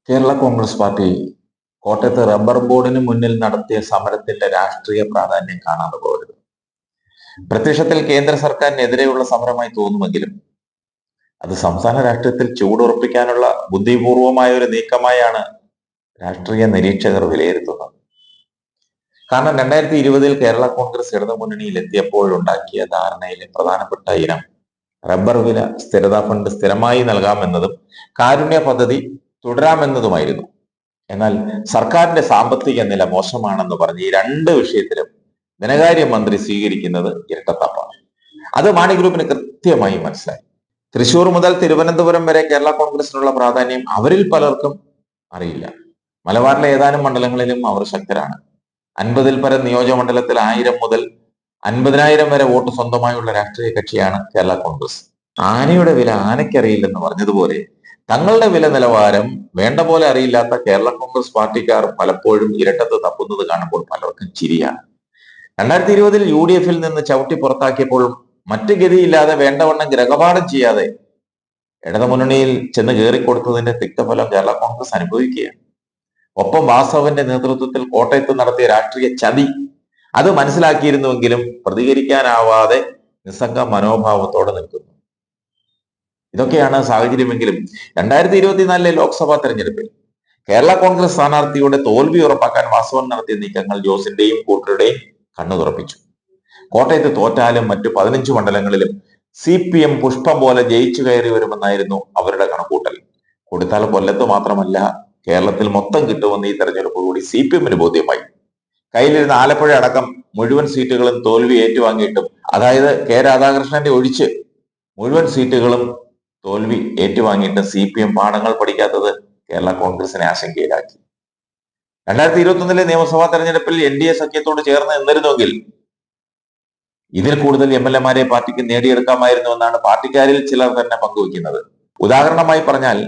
Kerala Congress party കോട്ടയത്ത് rubber ബോർഡിന് മുന്നിൽ നടത്തിയ സമരത്തിന്റെ രാഷ്ട്രീയ പ്രാധാന്യം കാണാതെ പോകരുത്. പ്രത്യക്ഷത്തിൽ കേന്ദ്ര സർക്കാരിനെതിരെയുള്ള സമരമായി തോന്നുമെങ്കിലും അത് സംസ്ഥാന രാഷ്ട്രീയത്തിൽ ചൂടുറപ്പിക്കാനുള്ള ബുദ്ധിപൂർവമായ ഒരു നീക്കമായാണ് രാഷ്ട്രീയ നിരീക്ഷകർ വിലയിരുത്തുന്നത്. കാരണം 2020 കേരള കോൺഗ്രസ് ഇടതുമുന്നണിയിൽ എത്തിയപ്പോഴുണ്ടാക്കിയ ധാരണയിലെ പ്രധാനപ്പെട്ട ഇനം റബ്ബർ വില സ്ഥിരതാ ഫണ്ട് സ്ഥിരമായി നൽകാമെന്നതും കാരുണ്യ പദ്ധതി തുടരാമെന്നതുമായിരുന്നു. എന്നാൽ സർക്കാരിന്റെ സാമ്പത്തിക നില മോശമാണെന്ന് പറഞ്ഞ് ഈ രണ്ട് വിഷയത്തിലും ധനകാര്യ മന്ത്രി സ്വീകരിക്കുന്നത് ഇരട്ടത്താപ്പാണ്. അത് മാണി ഗ്രൂപ്പിന് കൃത്യമായി മനസ്സിലായി. തൃശൂർ മുതൽ തിരുവനന്തപുരം വരെ കേരള കോൺഗ്രസിനുള്ള പ്രാധാന്യം അവരിൽ പലർക്കും അറിയില്ല. മലബാറിലെ ഏതാനും മണ്ഡലങ്ങളിലും അവർ ശക്തരാണ്. 50-ൽ പരം നിയോജക മണ്ഡലത്തിൽ 1000 മുതൽ 50,000 വരെ വോട്ട് സ്വന്തമായുള്ള രാഷ്ട്രീയ കക്ഷിയാണ് കേരള കോൺഗ്രസ്. ആനയുടെ വില ആനയ്ക്കറിയില്ലെന്ന് പറഞ്ഞതുപോലെ തങ്ങളുടെ വില നിലവാരം വേണ്ട പോലെ അറിയില്ലാത്ത കേരള കോൺഗ്രസ് പാർട്ടിക്കാർ പലപ്പോഴും ഇരട്ടത്ത് തപ്പുന്നത് കാണുമ്പോൾ പലർക്കും ചിരിയാണ്. 2020 UDF-ൽ നിന്ന് ചവിട്ടി പുറത്താക്കിയപ്പോഴും മറ്റു ഗതിയില്ലാതെ വേണ്ടവണ്ണം ഗ്രഹപാഠം ചെയ്യാതെ ഇടതുമുന്നണിയിൽ ചെന്ന് കയറിക്കൊടുത്തതിന്റെ തിക്തഫലം കേരള കോൺഗ്രസ് അനുഭവിക്കുകയാണ്. ഒപ്പം വാസവന്റെ നേതൃത്വത്തിൽ കോട്ടയത്ത് നടത്തിയ രാഷ്ട്രീയ ചതി അത് മനസ്സിലാക്കിയിരുന്നുവെങ്കിലും പ്രതികരിക്കാനാവാതെ നിസ്സംഗ മനോഭാവത്തോടെ നിൽക്കുന്നു. ഇതൊക്കെയാണ് സാഹചര്യമെങ്കിലും 2024 ലോക്സഭാ തെരഞ്ഞെടുപ്പിൽ കേരള കോൺഗ്രസ് സ്ഥാനാർത്ഥിയുടെ തോൽവി ഉറപ്പാക്കാൻ വാസവൻ നടത്തിയ നീക്കങ്ങൾ ജോസിന്റെയും കൂട്ടരുടെയും കണ്ണു തുറപ്പിച്ചു. കോട്ടയത്ത് തോറ്റാലും മറ്റു 15 മണ്ഡലങ്ങളിലും CPM പുഷ്പം പോലെ ജയിച്ചു കയറി വരുമെന്നായിരുന്നു അവരുടെ കണക്കൂട്ടൽ. കൊടുത്താൽ കൊല്ലത്ത് മാത്രമല്ല കേരളത്തിൽ മൊത്തം കിട്ടുമെന്ന് ഈ തെരഞ്ഞെടുപ്പ് കൂടി CPM-ന് ബോധ്യമായി. കയ്യിലിരുന്ന ആലപ്പുഴ അടക്കം മുഴുവൻ സീറ്റുകളും തോൽവി ഏറ്റുവാങ്ങിയിട്ടും, അതായത് K രാധാകൃഷ്ണന്റെ ഒഴിച്ച് മുഴുവൻ സീറ്റുകളും തോൽവി ഏറ്റുവാങ്ങിയിട്ട് CPM പാഠങ്ങൾ പഠിക്കാത്തത് കേരള കോൺഗ്രസിനെ ആശങ്കയിലാക്കി. 2021 നിയമസഭാ തെരഞ്ഞെടുപ്പിൽ NDA സഖ്യത്തോട് ചേർന്ന് നിന്നിരുന്നുവെങ്കിൽ ഇതിൽ കൂടുതൽ MLA-മാരെ പാർട്ടിക്ക് നേടിയെടുക്കാമായിരുന്നു എന്നാണ് പാർട്ടിക്കാരിൽ ചിലർ തന്നെ പങ്കുവയ്ക്കുന്നത്. ഉദാഹരണമായി പറഞ്ഞാൽ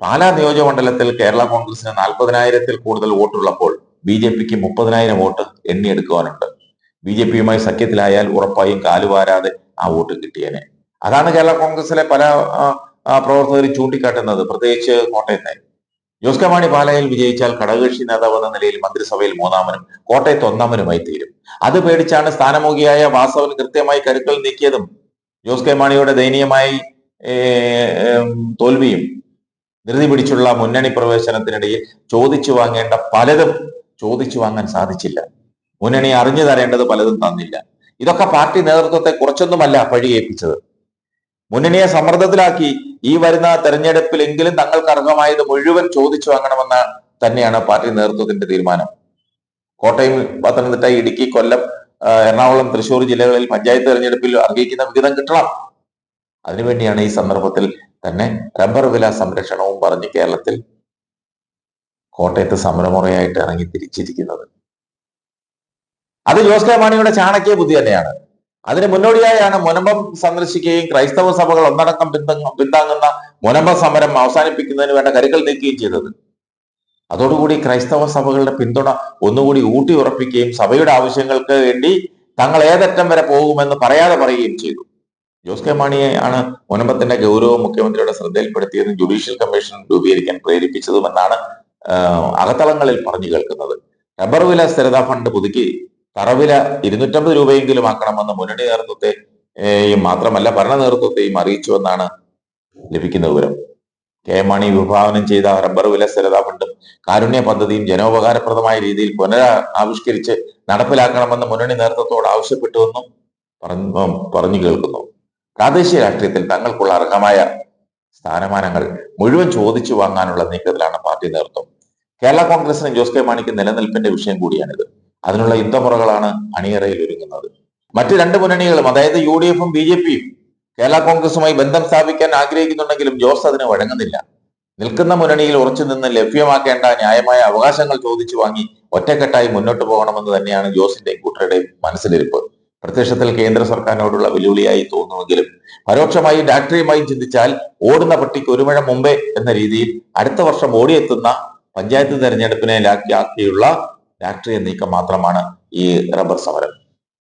പാലാ നിയോജക മണ്ഡലത്തിൽ കേരള കോൺഗ്രസിന് 40,000-ൽ കൂടുതൽ വോട്ടുള്ളപ്പോൾ BJP-ക്ക് 30,000 വോട്ട് എണ്ണിയെടുക്കുവാനുണ്ട്. BJP-യുമായി സഖ്യത്തിലായാൽ ഉറപ്പായും കാലുവാരാതെ ആ വോട്ട് കിട്ടിയേനെ. അതാണ് കേരള കോൺഗ്രസിലെ പല പ്രവർത്തകരും ചൂണ്ടിക്കാട്ടുന്നത്. പ്രത്യേകിച്ച് കോട്ടയത്തെ ജോസ് കെ മാണി പാലായിൽ വിജയിച്ചാൽ ഘടകകക്ഷി നേതാവ് എന്ന നിലയിൽ മന്ത്രിസഭയിൽ 3-മനും കോട്ടയത്ത് 1-മനുമായി തീരും. അത് പേടിച്ചാണ് സ്ഥാനമോഹിയായ വാസവൻ കൃത്യമായി കരുക്കൾ നീക്കിയതും. ജോസ് കെ മാണിയുടെ ദയനീയമായി തോൽവിയും ധൃതി പിടിച്ചുള്ള മുന്നണി പ്രവേശനത്തിനിടയിൽ ചോദിച്ചു വാങ്ങേണ്ട പലതും ചോദിച്ചു വാങ്ങാൻ സാധിച്ചില്ല. മുന്നണി അറിഞ്ഞു തരേണ്ടത് പലതും തന്നില്ല. ഇതൊക്കെ പാർട്ടി നേതൃത്വത്തെ കുറച്ചൊന്നുമല്ല പഴിയേൽപ്പിച്ചത്. മുന്നണിയെ സമ്മർദ്ദത്തിലാക്കി ഈ വരുന്ന തെരഞ്ഞെടുപ്പിലെങ്കിലും തങ്ങൾക്ക് അർഹമായത് മുഴുവൻ ചോദിച്ചു വാങ്ങണമെന്ന തന്നെയാണ് പാർട്ടി നേതൃത്വത്തിന്റെ തീരുമാനം. കോട്ടയം, പത്തനംതിട്ട, ഇടുക്കി, കൊല്ലം, എറണാകുളം, തൃശൂർ ജില്ലകളിൽ പഞ്ചായത്ത് തെരഞ്ഞെടുപ്പിൽ അർഹിക്കുന്ന വിഹിതം കിട്ടണം. അതിനുവേണ്ടിയാണ് ഈ സന്ദർഭത്തിൽ തന്നെ റബ്ബർ വില സംരക്ഷണവും പറഞ്ഞ് കേരളത്തിൽ കോട്ടയത്ത് സമരമുറയായിട്ട് ഇറങ്ങി തിരിച്ചിരിക്കുന്നത്. അത് ജോസ് കെ മാണിയുടെ ചാണക്യ ബുദ്ധി തന്നെയാണ്. അതിന് മുന്നോടിയായാണ് മുനമ്പം സന്ദർശിക്കുകയും ക്രൈസ്തവ സഭകൾ ഒന്നടക്കം പിന്താങ്ങുന്ന മുനമ്പം സമരം അവസാനിപ്പിക്കുന്നതിന് വേണ്ട കരുക്കൾ നീക്കുകയും ചെയ്തത്. അതോടുകൂടി ക്രൈസ്തവ സഭകളുടെ പിന്തുണ ഒന്നുകൂടി ഊട്ടി ഉറപ്പിക്കുകയും സഭയുടെ ആവശ്യങ്ങൾക്ക് വേണ്ടി തങ്ങൾ ഏതറ്റം വരെ പോകുമെന്ന് പറയാതെ പറയുകയും ചെയ്തു. ജോസ് കെ മാണിയെ ആണ് മുനമ്പത്തിന്റെ ഗൗരവം മുഖ്യമന്ത്രിയുടെ ശ്രദ്ധയിൽപ്പെടുത്തിയതും ജുഡീഷ്യൽ കമ്മീഷൻ രൂപീകരിക്കാൻ പ്രേരിപ്പിച്ചതുമെന്നാണ് അകത്തളങ്ങളിൽ പറഞ്ഞു കേൾക്കുന്നത്. റബ്ബർ വില സ്ഥിരതാ ഫണ്ട് പുതുക്കി തറവില 250 രൂപയെങ്കിലും ആക്കണമെന്ന് മുന്നണി നേതൃത്വത്തെയും മാത്രമല്ല ഭരണ നേതൃത്വത്തെയും അറിയിച്ചുവെന്നാണ് ലഭിക്കുന്ന വിവരം. കെ മാണി വിഭാവനം ചെയ്ത റബ്ബർ വില സ്ഥിരതാ ഫണ്ടും കാരുണ്യ പദ്ധതിയും ജനോപകാരപ്രദമായ രീതിയിൽ പുനരാവിഷ്കരിച്ച് നടപ്പിലാക്കണമെന്ന് മുന്നണി നേതൃത്വത്തോട് ആവശ്യപ്പെട്ടുവെന്നും പറഞ്ഞു കേൾക്കുന്നു. പ്രാദേശിക രാഷ്ട്രീയത്തിൽ തങ്ങൾക്കുള്ള അർഹമായ സ്ഥാനമാനങ്ങൾ മുഴുവൻ ചോദിച്ചു വാങ്ങാനുള്ള നീക്കത്തിലാണ് പാർട്ടി നേതൃത്വം. കേരള കോൺഗ്രസിനും ജോസ് കെ മാണിക്കും നിലനിൽപ്പിന്റെ വിഷയം കൂടിയാണിത്. അതിനുള്ള യുദ്ധമുറകളാണ് അണിയറയിൽ ഒരുങ്ങുന്നത്. മറ്റ് രണ്ട് മുന്നണികളും, അതായത് UDF-ഉം BJP-യും കേരള കോൺഗ്രസുമായി ബന്ധം സ്ഥാപിക്കാൻ ആഗ്രഹിക്കുന്നുണ്ടെങ്കിലും ജോസ് അതിന് വഴങ്ങുന്നില്ല. നിൽക്കുന്ന മുന്നണിയിൽ ഉറച്ചു നിന്ന് ലഭ്യമാക്കേണ്ട ന്യായമായ അവകാശങ്ങൾ ചോദിച്ചു വാങ്ങി ഒറ്റക്കെട്ടായി മുന്നോട്ട് പോകണമെന്ന് തന്നെയാണ് ജോസിന്റെയും കൂട്ടരുടെയും മനസ്സിലിരിപ്പ്. പ്രത്യക്ഷത്തിൽ കേന്ദ്ര സർക്കാരിനോടുള്ള വെല്ലുവിളിയായി തോന്നുമെങ്കിലും പരോക്ഷമായും രാഷ്ട്രീയമായും ചിന്തിച്ചാൽ ഓടുന്ന പട്ടിക്ക് ഒരു മഴ മുമ്പേ എന്ന രീതിയിൽ അടുത്ത വർഷം ഓടിയെത്തുന്ന പഞ്ചായത്ത് തെരഞ്ഞെടുപ്പിനെ ലാക്കിയുള്ള രാഷ്ട്രീയ നീക്കം മാത്രമാണ് ഈ റബ്ബർ സമരം.